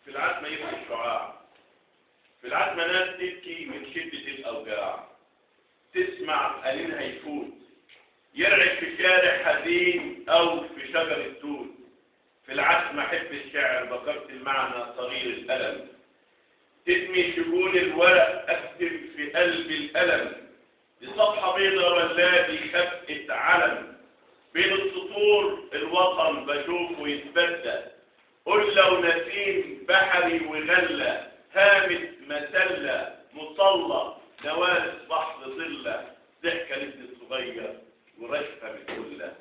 في العتمة يبكي الشعاع، في العتمة ناس تبكي من شدة الأوجاع، تسمع قليلها يفوت يرعد في شارع حزين أو في شجرة توت. في العتمة حب الشعر ذكرت المعنى صغير الألم، تدمي شجون الورق أكتب في قلب الألم، دي صفحة بيضة ولادي خفقت علم، بين السطور الوطن بشوفه يتبدى، قل لو نسيم بحري وغلة، هامت مسلة مصلى نوارس بحر ظلة، ضحكة لابن الصغير ورشفة بتقولة،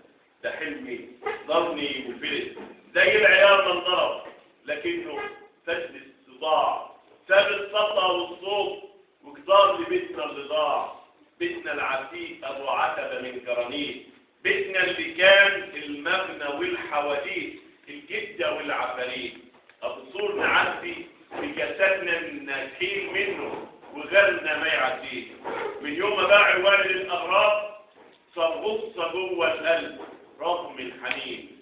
ده حلمي ضرني وفلت زي العيار ما انضرب لكنه فجل الصداع، ساب السطا والصوت وجدار لبيتنا اللي ضاع، بيتنا العتيق ابو عتبه من جرانيت، بيتنا اللي كان المبنى والحواديت الجده والعفاريت، ابو سور نعدي بجسدنا ناكين منه وغيرنا ما يعديه، من يوم ما باع والد الاغراض صار غصه جوه القلب رغم الحنين،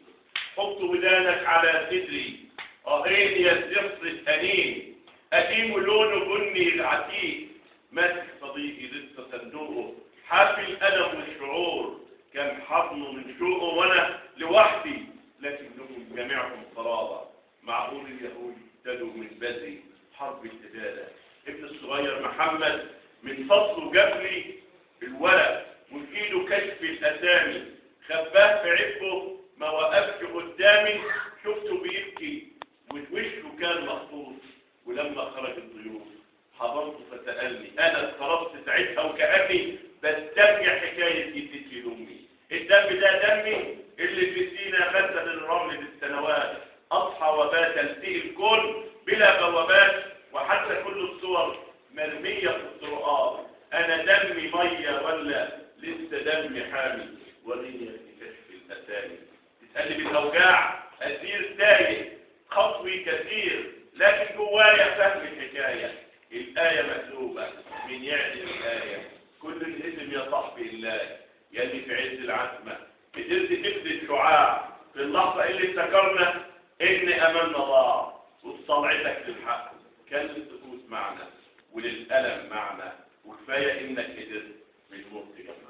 حط ودانك على صدري اهين يا الزفر الانين، قديم لونه بني العتيق، ماسك صديقي لسه صندوقه، حافي الالم والشعور كان حضنه من شوقه، وانا لوحدي لكنكم جميعكم قرابه، معقول اليهود ابتدوا من بدري حرب الاباده، ابن الصغير محمد من فصله جاب لي الورق وفي ايده كشف الاسامي، خباه في عبه ما وقفش قدامي، شفته بيبكي ووشه كان مخطوط، ولما خرج الضيوف حضرته فسألني، انا اضطربت ساعتها وكأني بسترجع حكاية جدتي لامي، الدم ده دمي اللي في سينا غسل الرمل بالسنوات، اصحى وبات التقي الكل بلا بوابات، وحتى كل الصور مرمية في الطرقات، انا دمي مية ولا لسه دمي حامي، وريني يا ابني كشف الاسامي، تتقلب الاوجاع اسير تايه خطوي كثير، لكن جوايا فهم الحكايه، الايه مكتوبه من يعلم الايه، كل الاسم يا صاحبي الله، يلي في عز العتمه قدرت تبذل شعاع في اللحظه اللي افتكرنا ان املنا ضاع، وصلعتك للحق كان للسكوت معنى وللالم معنى، وكفايه انك قدرت من موت جنة.